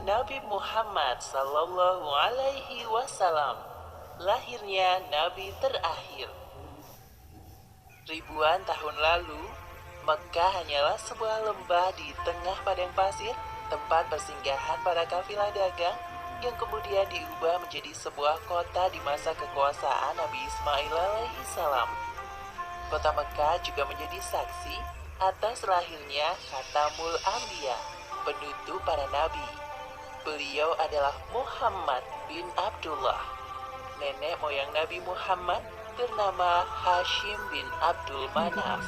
Nabi Muhammad Sallallahu Alaihi Wasallam, lahirnya Nabi terakhir. Ribuan tahun lalu, Mekah hanyalah sebuah lembah di tengah padang pasir, tempat persinggahan para kafilah dagang yang kemudian diubah menjadi sebuah kota di masa kekuasaan Nabi Ismail alaihi salam. Kota Mekah juga menjadi saksi atas lahirnya Khatamul Anbiya, penutup para nabi. Beliau adalah Muhammad bin Abdullah. Nenek moyang Nabi Muhammad bernama Hashim bin Abdul Manaf.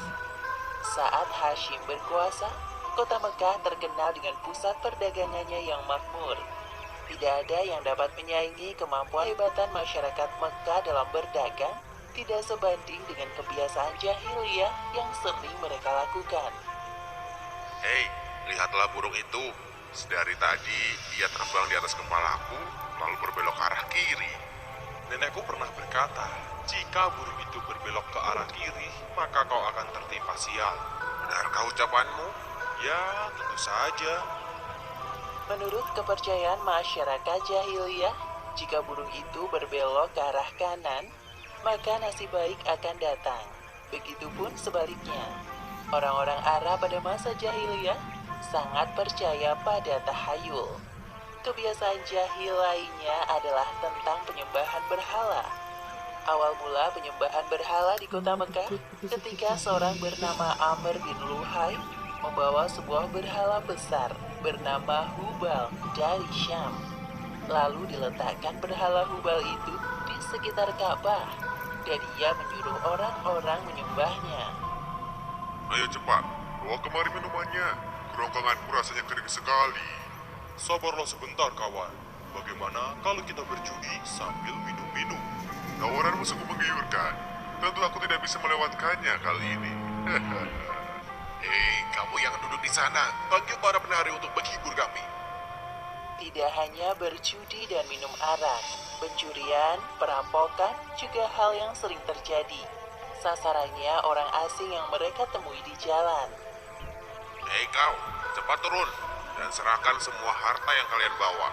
Saat Hashim berkuasa, kota Mekah terkenal dengan pusat perdagangannya yang makmur. Tidak ada yang dapat menyaingi kemampuan hebatan masyarakat Mekah dalam berdagang, tidak sebanding dengan kebiasaan jahiliyah yang sering mereka lakukan. Hei, lihatlah burung itu. Sedari tadi ia terbang di atas kepalaku, lalu berbelok ke arah kiri. Nenekku pernah berkata, jika burung itu berbelok ke arah kiri, maka kau akan tertimpa sial. Benarkah ucapanmu? Ya, tentu saja. Menurut kepercayaan masyarakat jahiliyah, jika burung itu berbelok ke arah kanan, maka nasib baik akan datang. Begitupun sebaliknya. Orang-orang Arab pada masa jahiliyah sangat percaya pada tahayul. Kebiasaan jahil lainnya adalah tentang penyembahan berhala. Awal mula penyembahan berhala di kota Mekah ketika seorang bernama Amr bin Luhai membawa sebuah berhala besar bernama Hubal dari Syam. Lalu diletakkan berhala Hubal itu di sekitar Ka'bah dan ia menyuruh orang-orang menyembahnya. Ayo cepat, bawa kemari minumannya. Kerongkonganku rasanya kering sekali. Sabarlah sebentar, kawan. Bagaimana kalau kita berjudi sambil minum-minum? Tawaranmu sungguh menggiurkan. Tentu aku tidak bisa melewatkannya kali ini. Hei, kamu yang duduk di sana, panggil para penari untuk menghibur kami. Tidak hanya berjudi dan minum arak, pencurian, perampokan juga hal yang sering terjadi. Sasarannya orang asing yang mereka temui di jalan. Hei kau, cepat turun dan serahkan semua harta yang kalian bawa.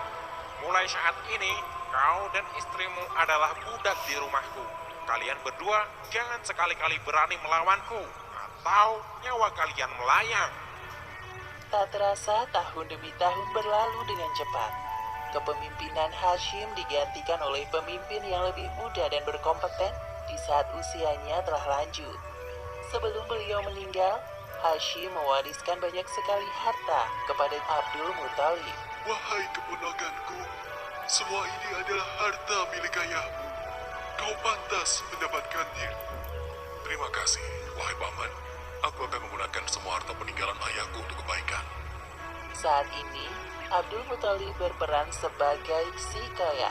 Mulai saat ini, kau dan istrimu adalah budak di rumahku. Kalian berdua jangan sekali-kali berani melawanku, atau nyawa kalian melayang. Tak terasa tahun demi tahun berlalu dengan cepat. Kepemimpinan Hashim digantikan oleh pemimpin yang lebih muda dan berkompeten di saat usianya telah lanjut. Sebelum beliau meninggal, Hashim mewariskan banyak sekali harta kepada Abdul Muthalib. Wahai keponakanku, semua ini adalah harta milik ayahmu. Kau pantas mendapatkannya. Terima kasih, wahai paman. Aku akan menggunakan semua harta peninggalan ayahku untuk kebaikan. Saat ini, Abdul Muthalib berperan sebagai si kaya,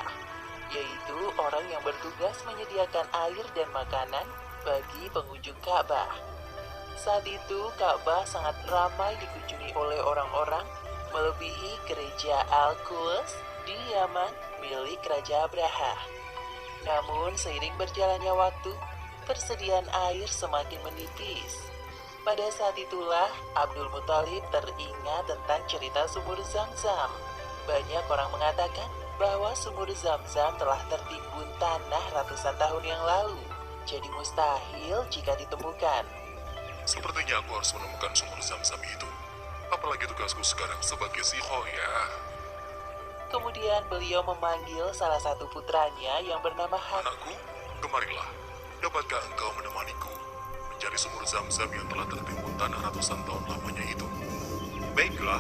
yaitu orang yang bertugas menyediakan air dan makanan bagi pengunjung Ka'bah. Saat itu, Ka'bah sangat ramai dikunjungi oleh orang-orang, melebihi gereja Al-Quds di Yaman milik Raja Abraha. Namun, seiring berjalannya waktu, persediaan air semakin menipis. Pada saat itulah Abdul Muthalib teringat tentang cerita sumur Zam-Zam. Banyak orang mengatakan bahwa sumur Zam-Zam telah tertimbun tanah ratusan tahun yang lalu, jadi mustahil jika ditemukan. Sepertinya aku harus menemukan sumur Zam-Zam itu. Apalagi tugasku sekarang sebagai si Khoya. Kemudian beliau memanggil salah satu putranya yang bernama Anakku, kemarilah. Dapatkah engkau menemaniku mencari sumur Zam-Zam yang telah tertimbun tanah ratusan tahun lamanya itu? Baiklah,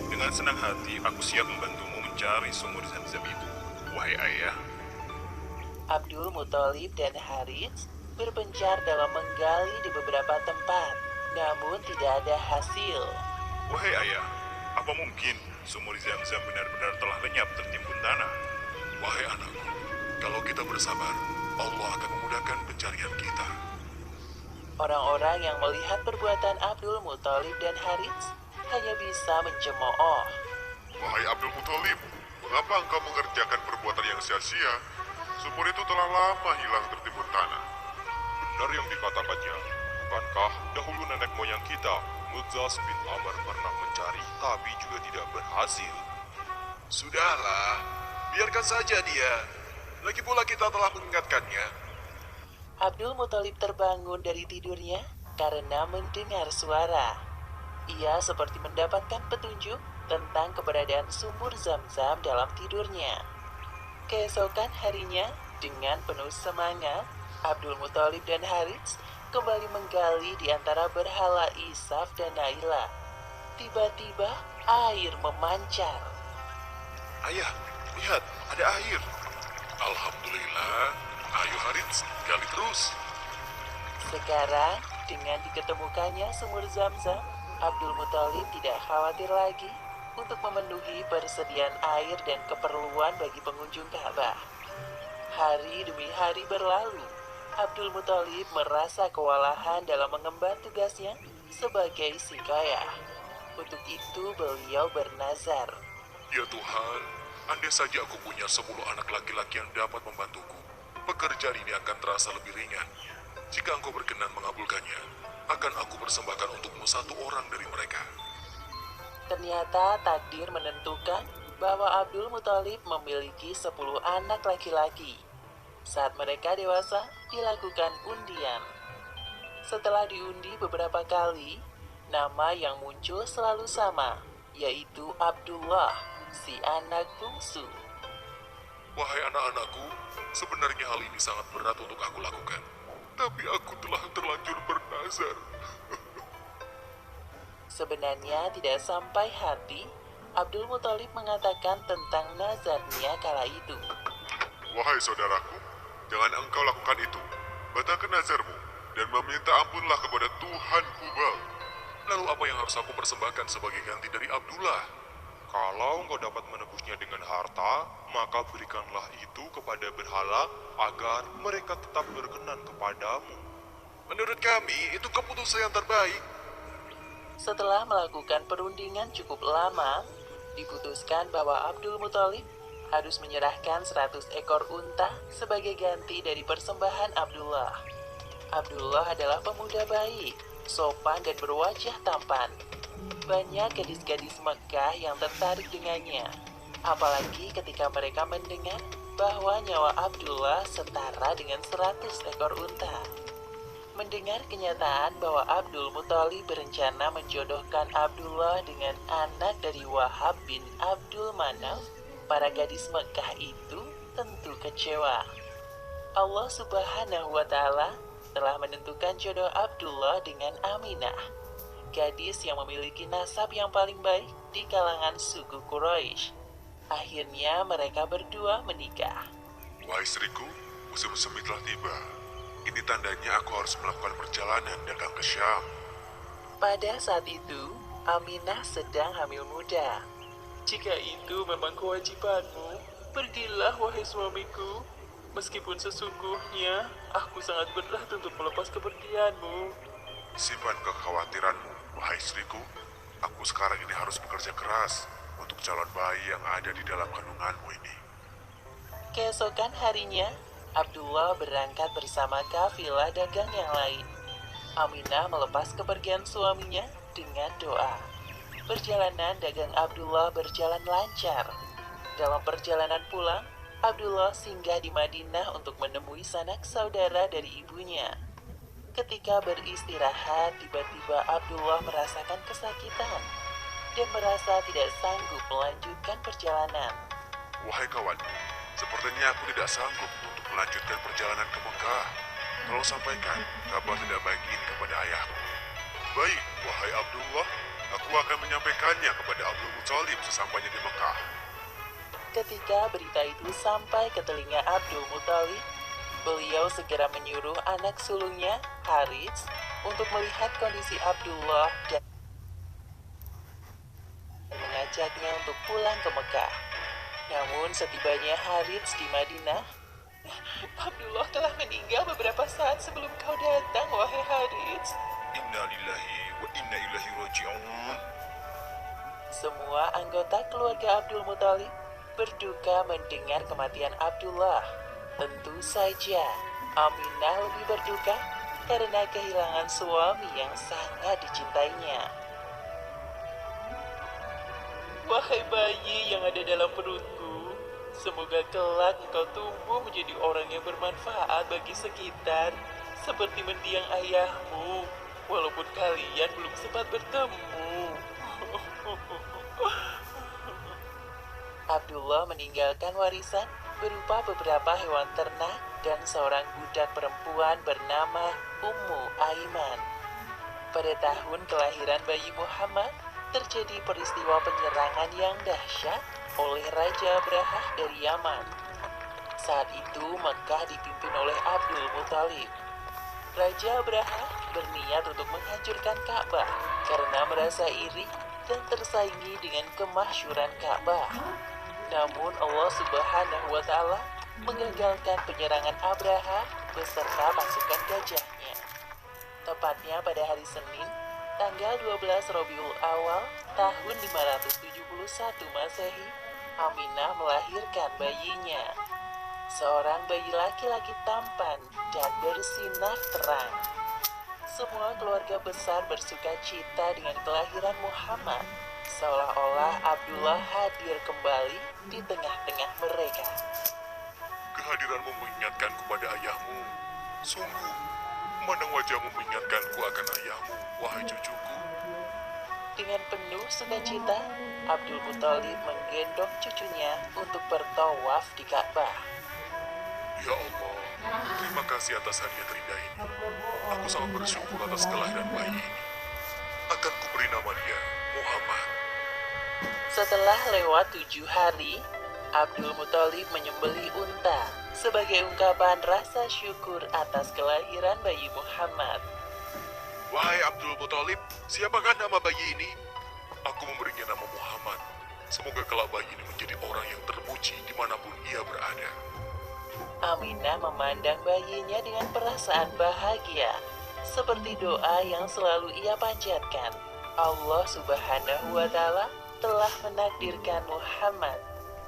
dengan senang hati aku siap membantumu mencari sumur Zam-Zam itu, wahai ayah. Abdul Muthalib dan Harits berpencar dalam menggali di beberapa tempat, namun tidak ada hasil. Wahai ayah, apa mungkin sumur Zam-Zam benar-benar telah lenyap tertimbun tanah? Wahai anakku, kalau kita bersabar, Allah akan memudahkan pencarian kita. Orang-orang yang melihat perbuatan Abdul Muthalib dan Harits hanya bisa mencemooh. Wahai Abdul Muthalib, mengapa engkau mengerjakan perbuatan yang sia-sia? Sumur itu telah lama hilang tertimbun tanah. Benar yang dikatakannya. Bukankah dahulu nenek moyang kita, Mudzas bin Amr, pernah mencari tapi juga tidak berhasil? Sudahlah, biarkan saja dia. Lagi pula kita telah mengingatkannya. Abdul Muthalib terbangun dari tidurnya karena mendengar suara. Ia seperti mendapatkan petunjuk tentang keberadaan sumur Zam-Zam dalam tidurnya. Keesokan harinya, dengan penuh semangat, Abdul Muthalib dan Harits kembali menggali di antara berhala Isaf dan Naila. Tiba-tiba, air memancar. Ayah, lihat, ada air. Alhamdulillah. Ayo Harits, gali terus. Sekarang, dengan diketemukannya sumur Zam-Zam, Abdul Muthalib tidak khawatir lagi untuk memenuhi persediaan air dan keperluan bagi pengunjung Ka'bah. Hari demi hari berlalu, Abdul Muthalib merasa kewalahan dalam mengemban tugasnya sebagai sikayah. Untuk itu beliau bernazar. Ya Tuhan, andai saja aku punya 10 anak laki-laki yang dapat membantuku, pekerjaan ini akan terasa lebih ringan. Jika engkau berkenan mengabulkannya, akan aku persembahkan untukmu 1 orang dari mereka. Ternyata takdir menentukan bahwa Abdul Muthalib memiliki 10 anak laki-laki. Saat mereka dewasa, dilakukan undian. Setelah diundi beberapa kali, nama yang muncul selalu sama, yaitu Abdullah, si anak bungsu. Wahai anak-anakku, sebenarnya hal ini sangat berat untuk aku lakukan. Tapi aku telah terlanjur bernazar. Sebenarnya tidak sampai hati, Abdul Muthalib mengatakan tentang nazarnya kala itu. Wahai saudaraku, jangan engkau lakukan itu. Batalkan nazarmu dan meminta ampunlah kepada Tuhan Hubal. Lalu apa yang harus aku persembahkan sebagai ganti dari Abdullah? Kalau engkau dapat menebusnya dengan harta, maka berikanlah itu kepada berhala agar mereka tetap berkenan kepadamu. Menurut kami, itu keputusan yang terbaik. Setelah melakukan perundingan cukup lama, diputuskan bahwa Abdul Muthalib harus menyerahkan 100 ekor unta sebagai ganti dari persembahan Abdullah. Abdullah adalah pemuda baik, sopan dan berwajah tampan. Banyak gadis-gadis Mekah yang tertarik dengannya, apalagi ketika mereka mendengar bahwa nyawa Abdullah setara dengan 100 ekor unta. Mendengar kenyataan bahwa Abdul Muthalib berencana menjodohkan Abdullah dengan anak dari Wahab bin Abdul Manaf, para gadis Mekah itu tentu kecewa. Allah Subhanahu wa Ta'ala telah menentukan jodoh Abdullah dengan Aminah, gadis yang memiliki nasab yang paling baik di kalangan suku Quraisy. Akhirnya mereka berdua menikah. Wahai istriku, musim semi telah tiba. Ini tandanya aku harus melakukan perjalanan dagang ke Syam. Pada saat itu, Aminah sedang hamil muda. Jika itu memang kewajibanmu, pergilah wahai suamiku. Meskipun sesungguhnya, aku sangat berat untuk melepas kepergianmu. Simpan kekhawatiranmu, wahai istriku. Aku sekarang ini harus bekerja keras untuk calon bayi yang ada di dalam kandunganmu ini. Keesokan harinya, Abdullah berangkat bersama kafilah dagang yang lain. Aminah melepas kepergian suaminya dengan doa. Perjalanan dagang Abdullah berjalan lancar. Dalam perjalanan pulang, Abdullah singgah di Madinah untuk menemui sanak saudara dari ibunya. Ketika beristirahat, tiba-tiba Abdullah merasakan kesakitan dan merasa tidak sanggup melanjutkan perjalanan. Wahai kawan, sepertinya aku tidak sanggup untuk melanjutkan perjalanan ke Mekah. Tolong sampaikan kabar tidak baik ini kepada ayahku. Baik, wahai Abdullah, aku akan menyampaikannya kepada Abdul Muthalib sesampainya di Mekah. Ketika berita itu sampai ke telinga Abdul Muthalib, beliau segera menyuruh anak sulungnya, Harits, untuk melihat kondisi Abdullah dan mengajaknya untuk pulang ke Mekah. Namun setibanya Harits di Madinah, Abdullah telah meninggal beberapa saat sebelum kau datang, wahai Harits. Inna lillahi wa inna ilaihi raji'un. Semua anggota keluarga Abdul Muthalib berduka mendengar kematian Abdullah. Tentu saja, Aminah lebih berduka karena kehilangan suami yang sangat dicintainya. Wahai bayi yang ada dalam perutku, semoga kelak engkau tumbuh menjadi orang yang bermanfaat bagi sekitar, seperti mendiang ayahmu, walaupun kalian belum sempat bertemu. Abdullah meninggalkan warisan berupa beberapa hewan ternak dan seorang budak perempuan bernama Ummu Aiman. Pada tahun kelahiran bayi Muhammad, terjadi peristiwa penyerangan yang dahsyat oleh Raja Abrahah dari Yaman. Saat itu Mekah dipimpin oleh Abdul Muthalib. Raja Abrahah berniat untuk menghancurkan Ka'bah karena merasa iri dan tersaingi dengan kemasyhuran Ka'bah. Namun Allah Subhanahu wa Ta'ala mengagalkan penyerangan Abrahah beserta pasukan gajahnya. Tepatnya pada hari Senin, tanggal 12 Rabiul Awal tahun 571 Masehi, Aminah melahirkan bayinya. Seorang bayi laki-laki tampan dan bersinar terang. Semua keluarga besar bersuka cita dengan kelahiran Muhammad, seolah-olah Abdullah hadir kembali di tengah-tengah mereka. Kehadiranmu mengingatkan kepada ayahmu. Sungguh, memandang wajahmu mengingatkanku akan ayahmu, wahai cucuku. Dengan penuh sukacita, Abdul Muthalib menggendong cucunya untuk bertawaf di Ka'bah. Ya Allah, terima kasih atas hadiah terindah ini. Aku sangat bersyukur atas kelahiran bayi ini. Akan kuberi nama dia Muhammad. Setelah lewat 7 hari, Abdul Muthalib menyembelih unta sebagai ungkapan rasa syukur atas kelahiran bayi Muhammad. Wahai Abdul Muthalib, siapakah nama bayi ini? Aku memberinya nama Muhammad. Semoga kelak bayi ini menjadi orang yang terpuji dimanapun ia berada. Aminah memandang bayinya dengan perasaan bahagia, seperti doa yang selalu ia panjatkan. Allah Subhanahu wa Ta'ala telah menakdirkan Muhammad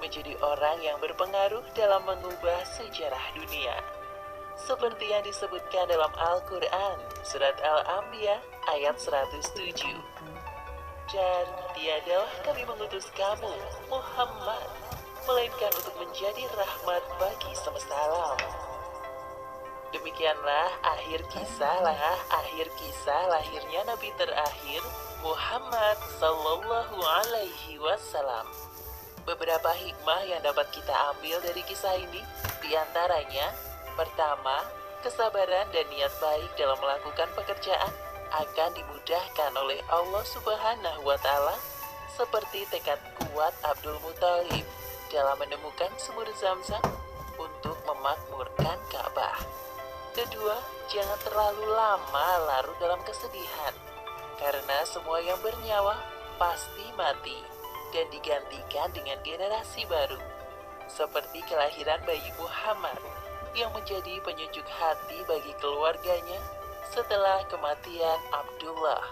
menjadi orang yang berpengaruh dalam mengubah sejarah dunia. Seperti yang disebutkan dalam Al-Quran, Surat Al-Anbiya ayat 107. Dan tiadalah kami mengutus kamu, Muhammad, melainkan untuk menjadi rahmat bagi semesta alam. Demikianlah akhir kisah lahirnya Nabi terakhir Muhammad Sallallahu Alaihi Wasallam. Beberapa hikmah yang dapat kita ambil dari kisah ini, diantaranya, pertama, kesabaran dan niat baik dalam melakukan pekerjaan akan dimudahkan oleh Allah Subhanahu wa Ta'ala, seperti tekad kuat Abdul Muthalib dalam menemukan sumur Zam-Zam untuk memakmurkan Ka'bah. Kedua, jangan terlalu lama larut dalam kesedihan, karena semua yang bernyawa pasti mati dan digantikan dengan generasi baru, seperti kelahiran bayi Muhammad yang menjadi penyejuk hati bagi keluarganya setelah kematian Abdullah.